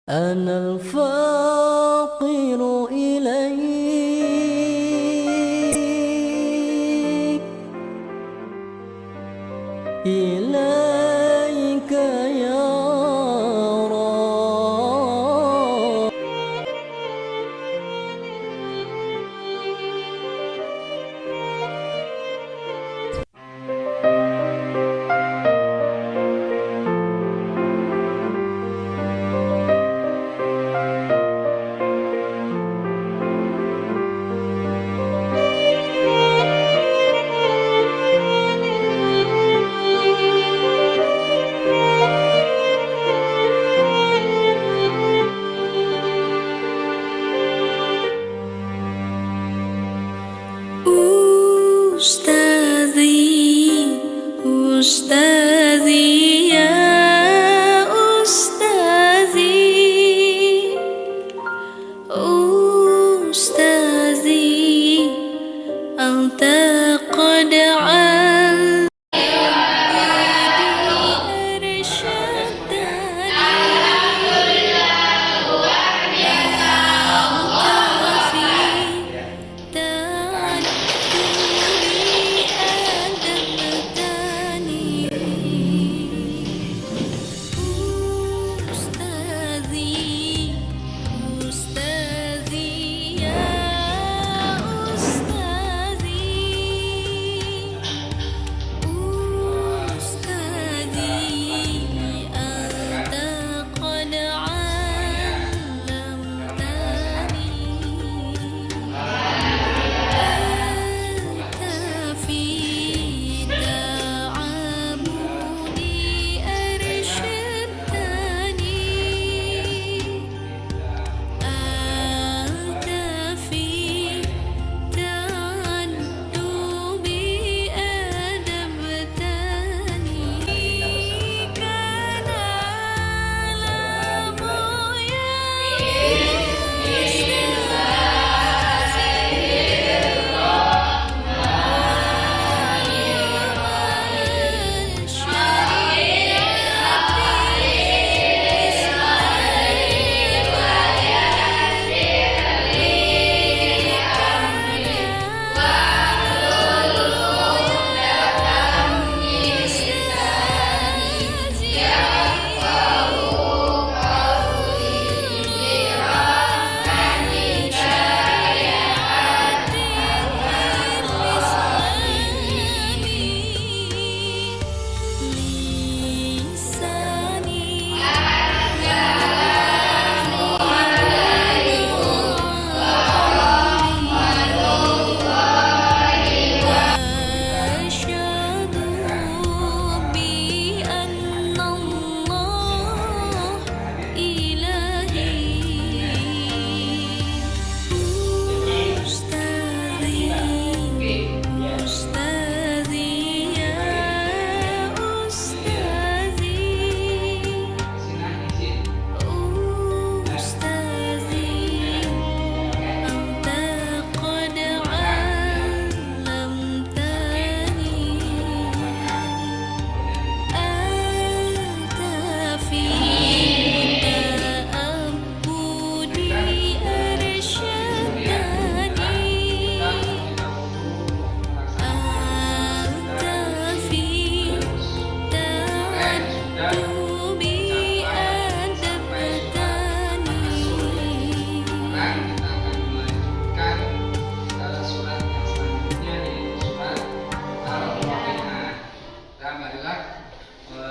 أنا الفقير إليك إليك يا رب. أستاذي يا أستاذي أنت قد علمتني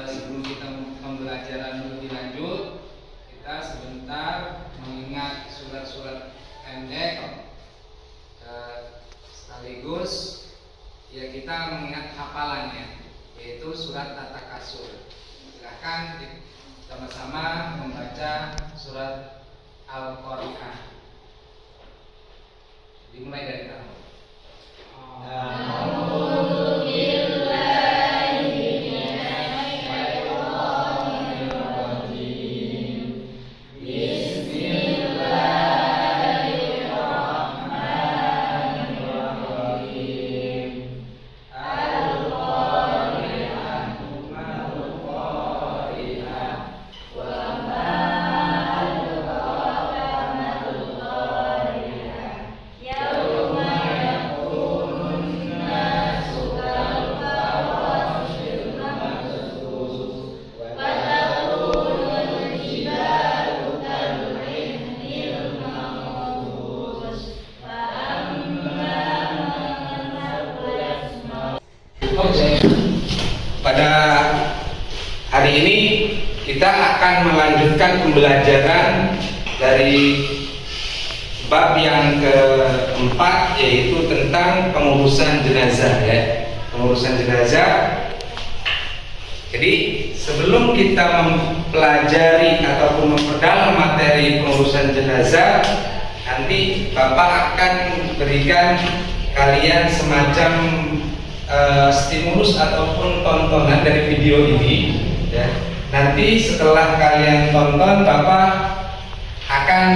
Sebelum kita pembelajaran lebih lanjut, kita sebentar mengingat surat-surat pendek sekaligus ya kita mengingat hafalannya, yaitu surat At-Takasur. Silahkan sama-sama membaca surat Al-Qari'ah. Dimulai dari kamu. Wa ma akan melanjutkan pembelajaran dari bab yang keempat, yaitu tentang pengurusan jenazah ya. Pengurusan jenazah. Jadi sebelum kita mempelajari ataupun memperdalam materi pengurusan jenazah, nanti Bapak akan berikan kalian semacam stimulus ataupun tontonan dari video ini ya. Nanti setelah kalian tonton, Bapak akan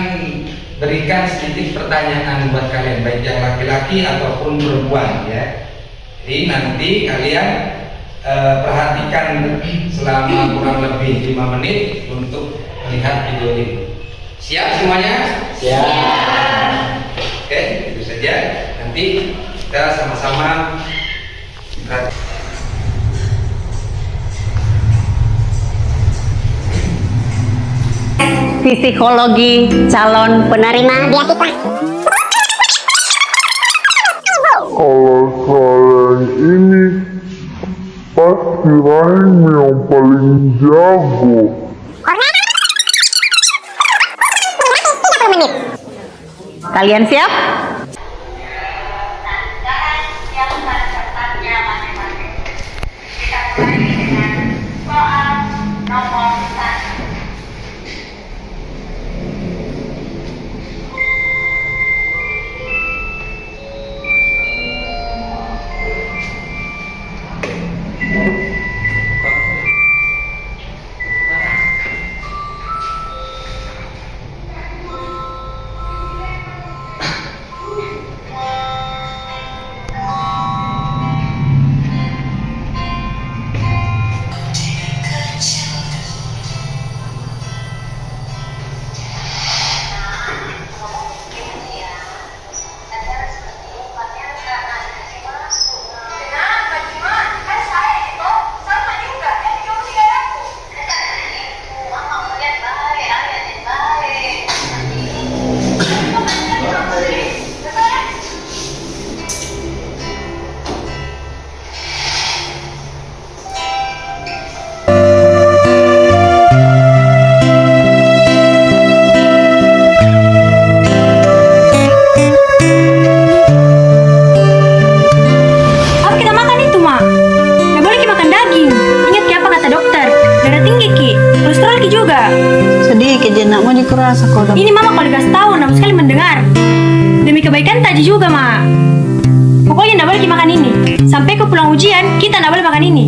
berikan sedikit pertanyaan buat kalian, baik yang laki-laki ataupun perempuan ya. Jadi nanti kalian perhatikan selama kurang lebih 5 menit untuk melihat video ini. Siap semuanya? Siap. Oke, itu saja. Nanti kita sama-sama psikologi calon penerima beasiswa. Kalau kalian ini pasti Rahim yang paling jago. Kalian siap? Ini mama kalau dikasih tahu, nama sekali mendengar. Demi kebaikan Taji juga, Ma. Pokoknya nggak boleh makan ini. Sampai ke pulang ujian, kita nggak boleh makan ini.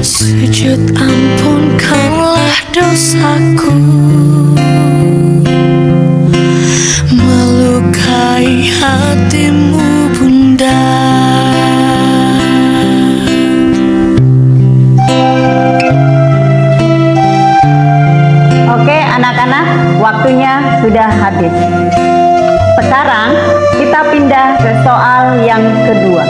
Sujud ampunkanlah dosaku, melukai hatimu Bunda. Oke anak-anak, waktunya sudah habis. Sekarang kita pindah ke soal yang kedua.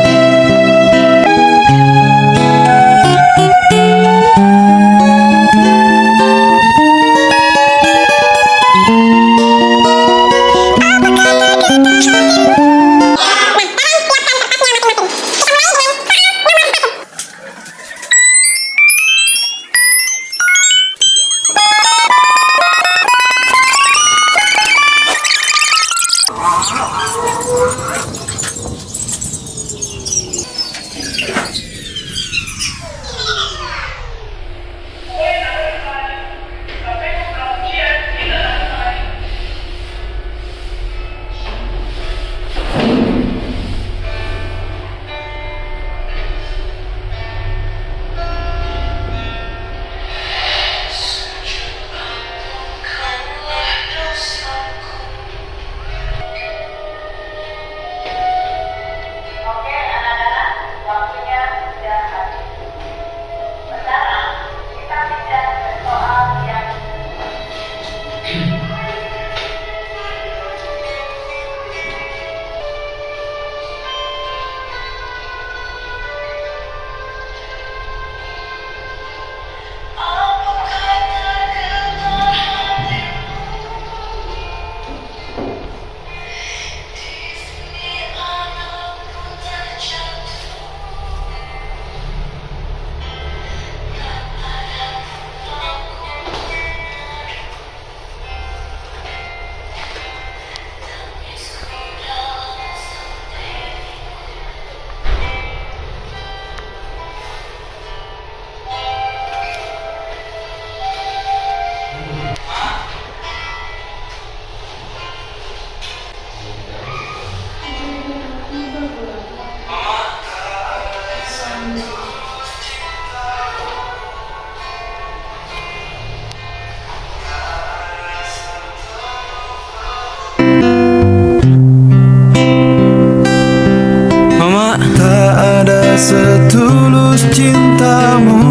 cintamu,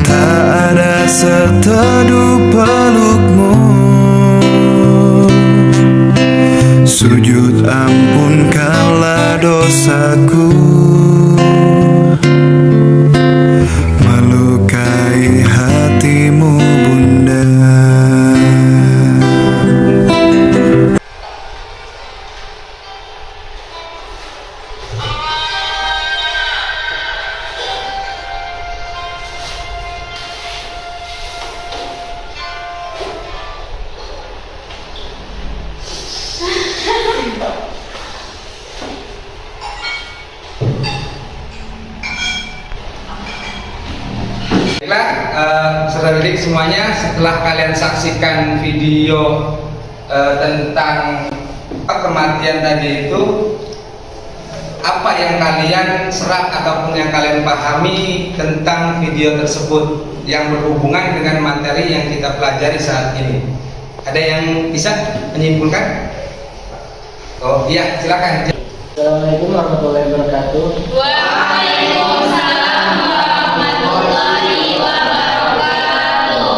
tak ada seteduh pelukmu. Sujud ampunkanlah dosaku, melukai hatimu bunda. Baiklah, saudara didik semuanya, setelah kalian saksikan video tentang kematian tadi itu, apa yang kalian serap ataupun yang kalian pahami tentang video tersebut yang berhubungan dengan materi yang kita pelajari saat ini? Ada yang bisa menyimpulkan? Oh iya, silakan. Assalamualaikum warahmatullahi wabarakatuh. Waalaikumsalam warahmatullahi wabarakatuh.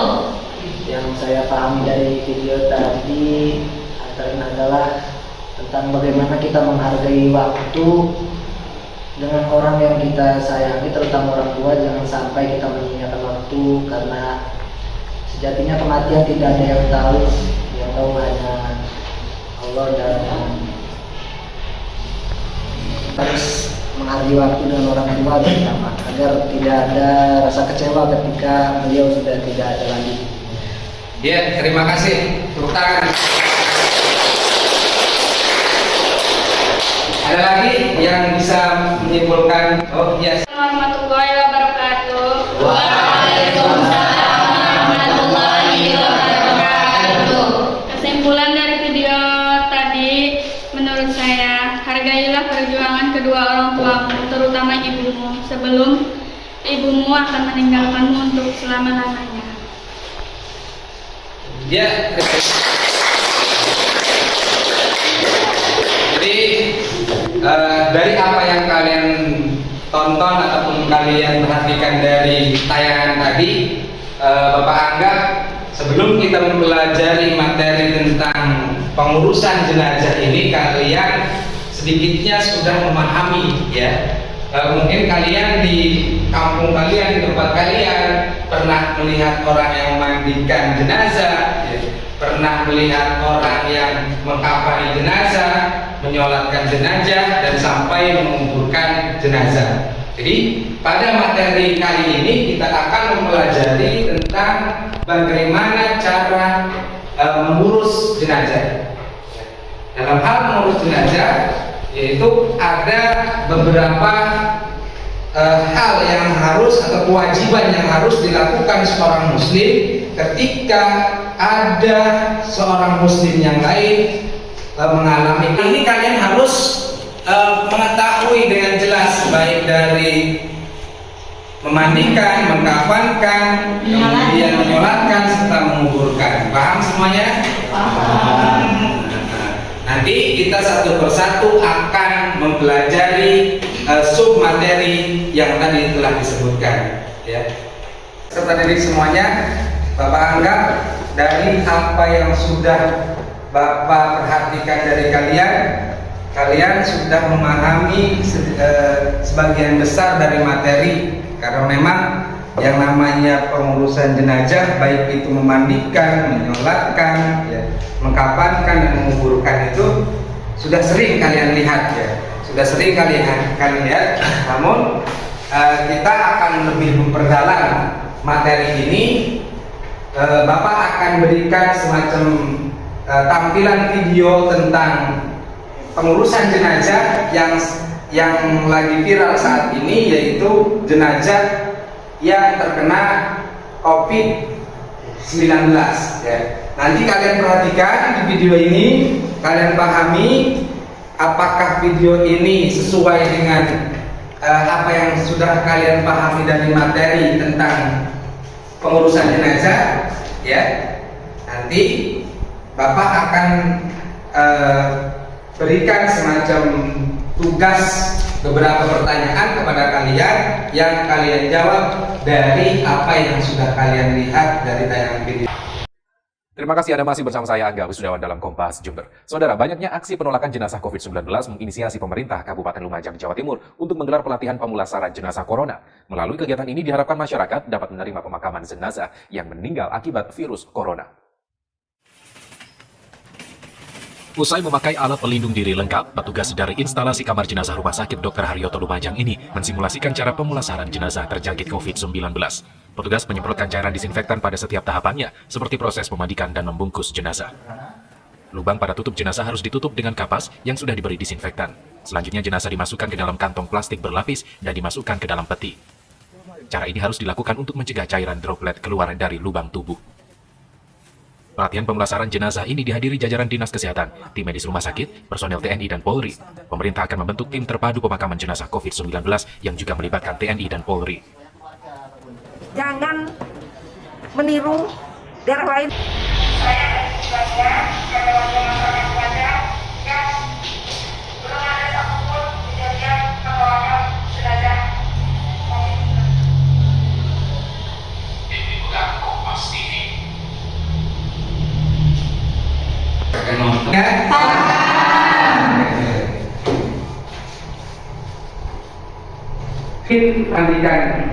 Yang saya pahami dari video tadi antara adalah tentang bagaimana kita menghargai waktu dengan orang yang kita sayangi, terutama orang tua. Jangan sampai kita menyia-nyiakan waktu, karena sejatinya kematian tidak ada yang tahu hanya Allah, dan harus menghargai waktu dengan orang tua terutama, agar tidak ada rasa kecewa ketika beliau sudah tidak ada lagi. Ya, terima kasih. Tepuk tangan. Ada lagi yang bisa menyimpulkan? Oh iya. Warahmatullahi wabarakatuh. Waalaikumsalam warahmatullahi wabarakatuh. Kesimpulan dari video tadi, menurut saya, hargailah perjuangan kedua orang tuamu, terutama ibumu, sebelum ibumu akan meninggalkanmu untuk selama-lamanya. Ya. Jadi dari apa yang kalian tonton ataupun kalian perhatikan dari tayangan tadi, Bapak anggap sebelum kita mempelajari materi tentang pengurusan jenazah ini, kalian sedikitnya sudah memahami ya. Mungkin kalian di kampung kalian, di tempat kalian pernah melihat orang yang memandikan jenazah, ya. Pernah melihat orang yang mengkafani jenazah, menyolatkan jenazah, dan sampai menguburkan jenazah. Jadi pada materi kali ini kita akan mempelajari tentang bagaimana cara mengurus jenazah. Dalam hal mengurus jenazah, yaitu ada beberapa hal yang harus atau kewajiban yang harus dilakukan seorang muslim ketika ada seorang muslim yang lain mengalami ini. Kalian harus mengetahui dengan jelas, baik dari memandikan, mengkafankan, kemudian menyolatkan serta menguburkan. Paham semuanya? Paham. Nanti kita satu persatu akan mempelajari sub materi yang tadi telah disebutkan ya. Serta didik semuanya, Bapak anggap dari apa yang sudah Bapak perhatikan dari kalian sudah memahami sebagian besar dari materi, karena memang yang namanya pengurusan jenazah, baik itu memandikan, menyolatkan, ya, mengkafankan dan menguburkan, itu sudah sering kalian lihat ya, sudah sering kalian lihat. Namun kita akan lebih memperdalam materi ini. Bapak akan berikan semacam tampilan video tentang pengurusan jenazah yang lagi viral saat ini, yaitu jenazah yang terkena COVID-19 ya. Nanti kalian perhatikan di video ini, kalian pahami apakah video ini sesuai dengan apa yang sudah kalian pahami dari materi tentang pengurusan jenazah ya. Nanti Bapak akan berikan semacam tugas beberapa pertanyaan kepada kalian yang kalian jawab dari apa yang sudah kalian lihat dari tayangan video. Terima kasih Anda masih bersama saya Angga Wisudawan dalam Kompas Jember. Saudara, banyaknya aksi penolakan jenazah COVID-19 menginisiasi pemerintah Kabupaten Lumajang, Jawa Timur untuk menggelar pelatihan pemulasaran jenazah corona. Melalui kegiatan ini diharapkan masyarakat dapat menerima pemakaman jenazah yang meninggal akibat virus corona. Usai memakai alat pelindung diri lengkap, petugas dari instalasi kamar jenazah Rumah Sakit Dr. Haryoto Lumajang ini mensimulasikan cara pemulasaran jenazah terjangkit COVID-19. Petugas menyemprotkan cairan disinfektan pada setiap tahapannya, seperti proses memandikan dan membungkus jenazah. Lubang pada tutup jenazah harus ditutup dengan kapas yang sudah diberi disinfektan. Selanjutnya jenazah dimasukkan ke dalam kantong plastik berlapis dan dimasukkan ke dalam peti. Cara ini harus dilakukan untuk mencegah cairan droplet keluar dari lubang tubuh. Pelatihan pemulasaran jenazah ini dihadiri jajaran Dinas Kesehatan, tim medis rumah sakit, personel TNI dan Polri. Pemerintah akan membentuk tim terpadu pemakaman jenazah COVID-19 yang juga melibatkan TNI dan Polri. Jangan meniru daerah lain. Mandikan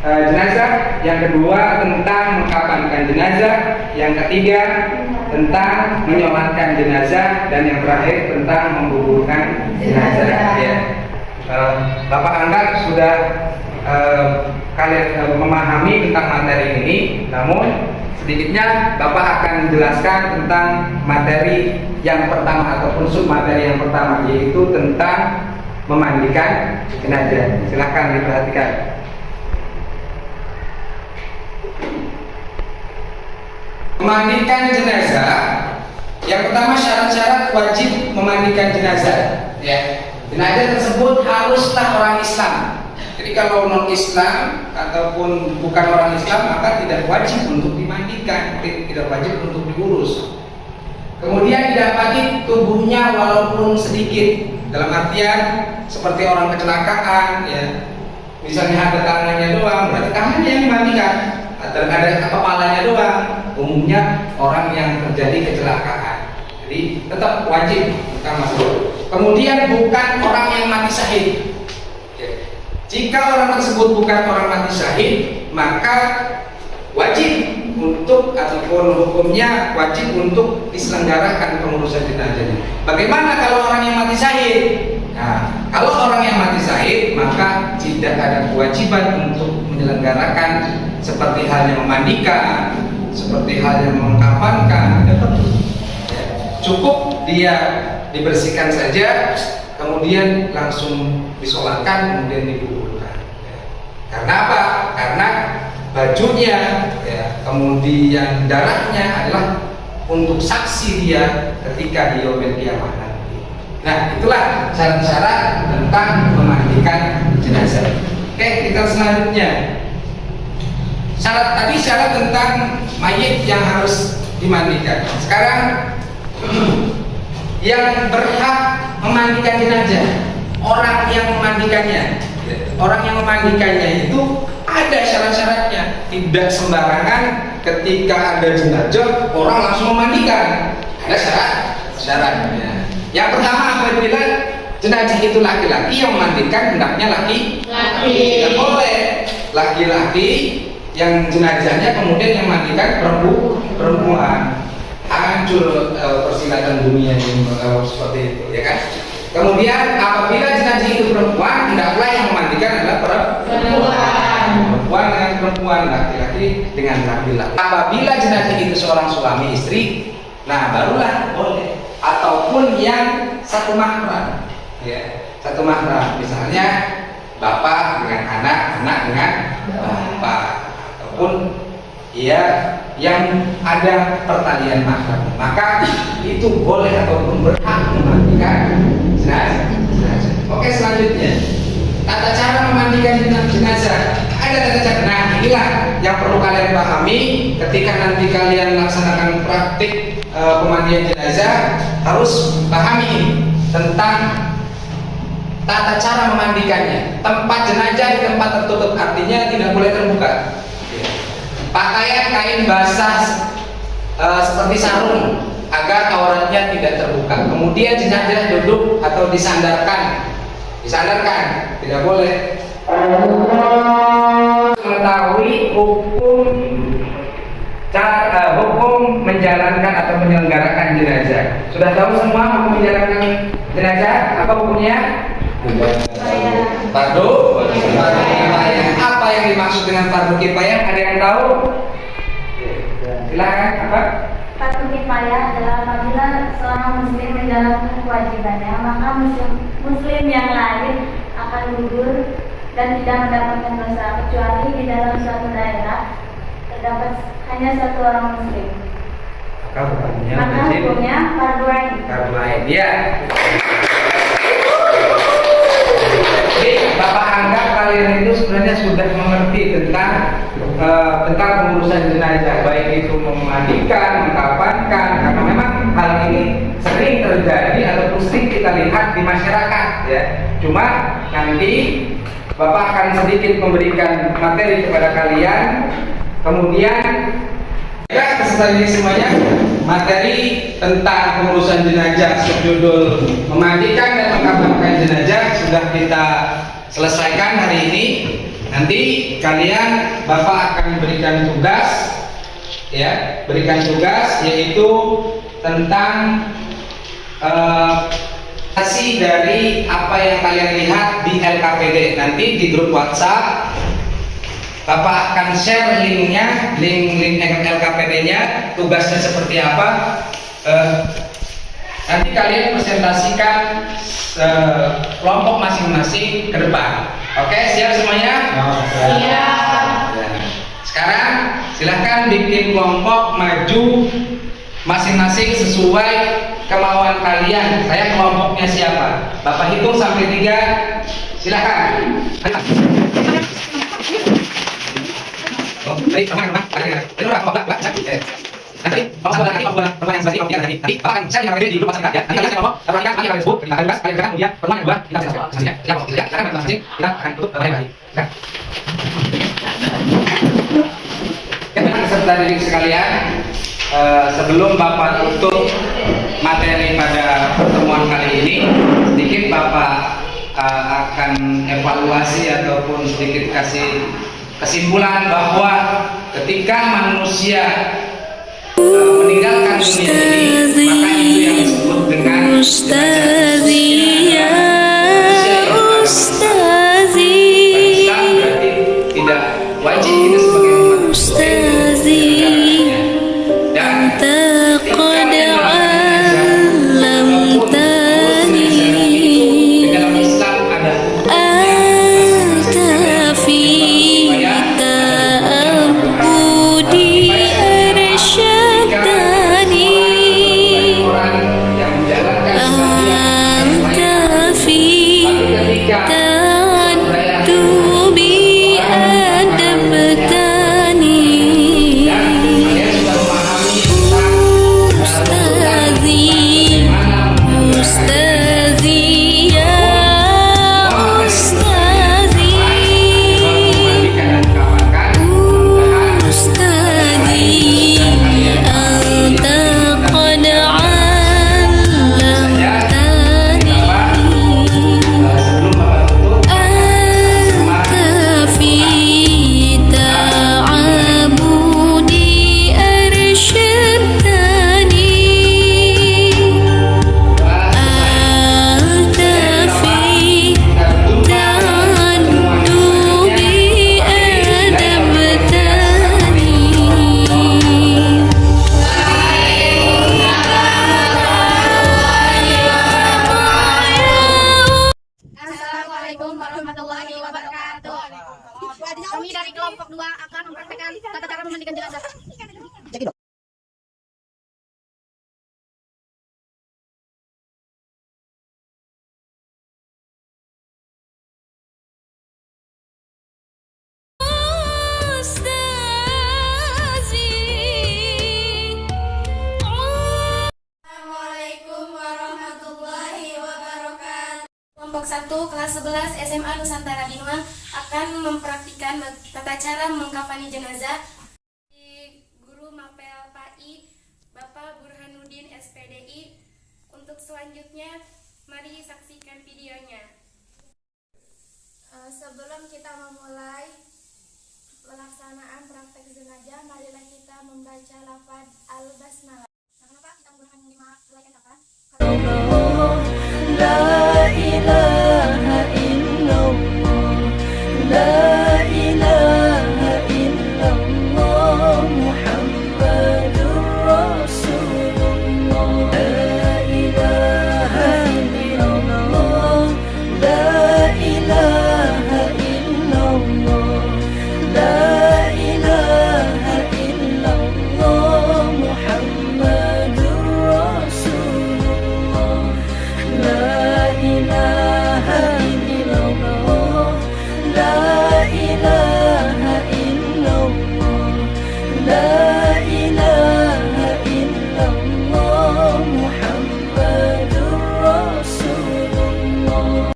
jenazah, yang kedua tentang mengkafankan jenazah, yang ketiga tentang menyolatkan jenazah, dan yang terakhir tentang menguburkan jenazah. Ya. Bapak Angga sudah kalian memahami tentang materi ini, namun sedikitnya Bapak akan menjelaskan tentang materi yang pertama ataupun submateri yang pertama, yaitu tentang memandikan jenazah. Silakan diperhatikan. Memandikan jenazah, yang pertama syarat-syarat wajib memandikan jenazah. Ya, jenazah tersebut haruslah orang Islam. Jadi kalau non Islam ataupun bukan orang Islam maka tidak wajib untuk dimandikan, tidak wajib untuk diurus. Kemudian didapati tubuhnya walaupun sedikit, dalam artian seperti orang kecelakaan, ya, misalnya ada tangannya doang, berarti tangannya yang dimandikan, atau ada kepalanya doang, umumnya orang yang terjadi kecelakaan. Jadi tetap wajib kita masuk. Kemudian bukan orang yang mati syahid. Jika orang tersebut bukan orang mati syahid, maka wajib untuk ataupun hukumnya wajib untuk diselenggarakan pengurusan jenazahnya. Bagaimana kalau orang yang mati syahid? Nah, kalau orang yang mati syahid maka tidak ada kewajiban untuk menyelenggarakan seperti halnya memandikan, seperti halnya mengkafankan. Cukup dia dibersihkan saja, kemudian langsung disolatkan, kemudian dikuburkan. Karena apa? Karena bajunya, ya, kemudian darahnya adalah untuk saksi dia ketika di yaumil qiyamah nanti. Nah, itulah syarat-syarat tentang memandikan jenazah. Oke, kita selanjutnya. Syarat tadi syarat tentang mayit yang harus dimandikan. Sekarang yang berhak memandikan jenazah, orang yang memandikannya. Orang yang memandikannya itu ada syarat-syaratnya. Tidak sembarangan ketika ada jenazah orang langsung memandikan. Ada syaratnya. Yang pertama, apabila jenazah itu laki-laki, yang memandikan hendaknya laki-laki. Tidak boleh laki-laki yang jenazahnya kemudian yang memandikan perempuan. Hancur persilatan dunia ini seperti itu, ya kan? Kemudian apabila jenazah itu perempuan, hendaklah yang memandikan adalah perempuan dengan perempuan, laki-laki dengan laki-laki. Apabila jenazah itu seorang suami istri, nah barulah boleh. Ataupun yang satu mahram, ya, satu mahram, misalnya bapak dengan anak, anak dengan bapak, ataupun ya yang ada pertalian mahram, maka itu boleh ataupun berhak memandikan jenazah. Oke, selanjutnya tata cara memandikan jenazah. Ada tata cara. Nah, inilah yang perlu kalian pahami ketika nanti kalian melaksanakan praktik pemandian jenazah. Harus pahami tentang tata cara memandikannya. Tempat jenazah di tempat tertutup, artinya tidak boleh terbuka. Pakaian kain basah seperti sarung agar auratnya tidak terbuka. Kemudian jenazah duduk atau disandarkan, tidak boleh. Mengetahui hukum menjalankan atau menyelenggarakan jenazah. Sudah tahu semua hukum menjalankan jenazah? Apa hukumnya? Fardu kifayah. Apa yang dimaksud dengan fardu kifayah? Ada yang tahu? Silakan. Apa? Fardu kifayah adalah apabila seorang muslim menjalankan kewajibannya, maka muslim yang lain akan gugur dan tidak mendapatkan dosa, kecuali di dalam suatu daerah terdapat hanya satu orang muslim. Maka hukumnya fardu ain. Fardu ain. Ya. Jadi Bapak anggap kalian itu sebenarnya sudah mengerti tentang pengurusan jenazah, baik itu memandikan, mengkafankan, karena memang hal ini sering terjadi atau sering kita lihat di masyarakat, ya. Cuma nanti Bapak akan sedikit memberikan materi kepada kalian, kemudian ya peserta ini semuanya materi tentang pengurusan jenazah berjudul memandikan dan mengkafankan jenazah sudah kita selesaikan hari ini. Nanti kalian Bapak akan berikan tugas, ya, yaitu tentang hasil dari apa yang kalian lihat di LKPD. Nanti di grup WhatsApp Bapak akan share linknya, link LKPD-nya, tugasnya seperti apa. Nanti kalian presentasikan kelompok masing-masing ke depan. Oke, siap semuanya? Siap. Sekarang silahkan bikin kelompok maju masing-masing sesuai kemauan kalian. Saya kelompoknya siapa? Bapak hitung sampai 3. Silahkan. Peserta didik sekalian, sebelum Bapak tutup materi pada pertemuan kali ini, sedikit Bapak akan evaluasi ataupun sedikit kasih kesimpulan bahwa ketika manusia meninggalkan dunia ini, maka itu yang disebut dengan Islam berarti tidak wajib kita sebagai umat Muslim dan Kelompok 1 kelas 11 SMA Nusantara Binua akan mempraktikkan tata cara mengkafani jenazah di Guru Mapel PAI Bapak Burhanuddin SPDI. Untuk selanjutnya, mari saksikan videonya. Sebelum kita memulai pelaksanaan praktek jenazah, marilah kita membaca lafaz Al-Basmalah. Kenapa kita menggunakan 5 helai kata? La ilaha illallah, la ilaha illallah, Muhammadur Rasulullah. La ilaha illallah, la ilaha illallah, la ilaha illallah, Muhammadur Rasulullah. La ilaha illallah, la ilaha illallah, la ilaha illallah, Muhammadur Rasulullah.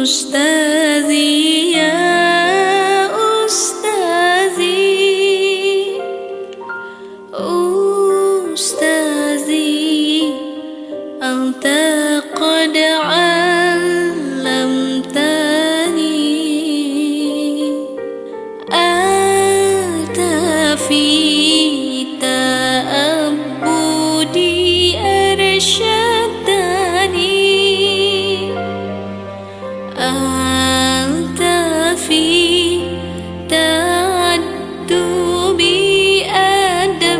Ustazi ya Ustazi, Ustazi anta qad 'allamtani, anta fi ta'abbudi arsyadani, anta fi ta'addubi adabtani.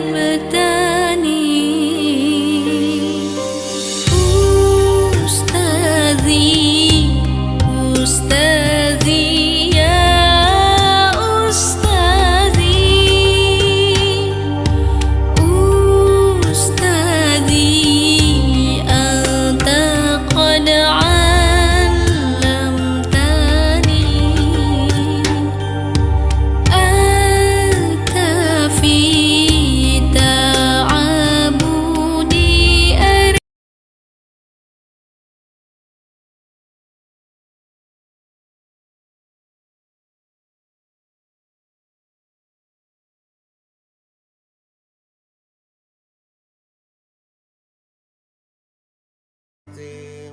Ustazi, Ustazi ya Ustazi, Ustazi anta qad 'allamtani, anta fi ta'abudi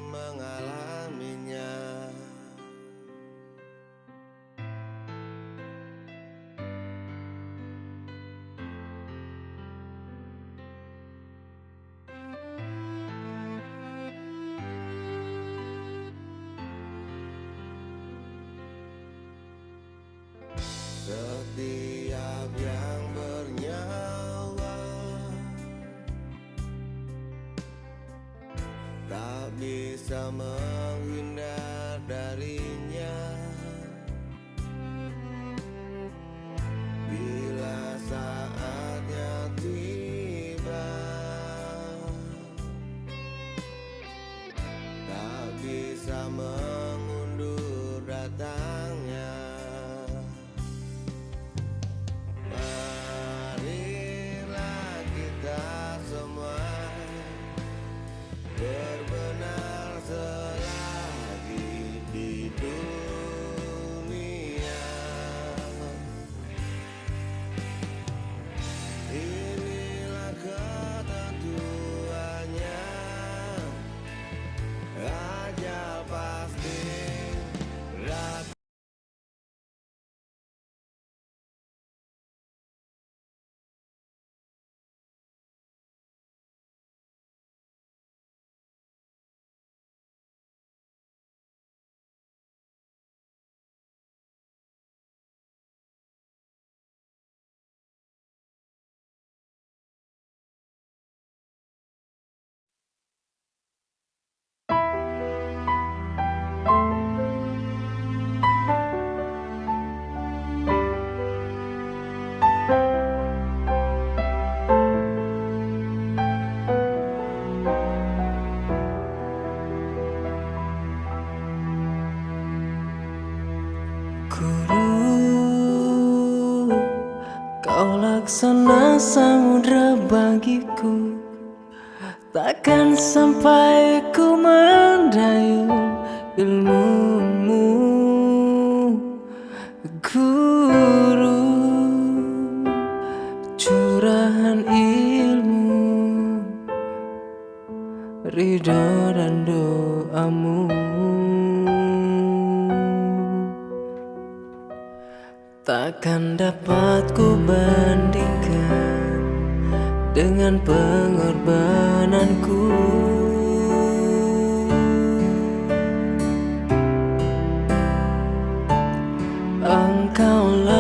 mengalaminya. Setiap yang bernyawa tak bisa menghindar darinya. Bila saatnya tiba, tak bisa mengundur datangnya. Marilah kita semua berbenar selalu samudra bagiku, takkan sampai ku mendayung ilmumu, guru, curahan ilmu, ridho dan doamu. Takkan dapat ku bandingkan dengan pengorbananku. Engkaulah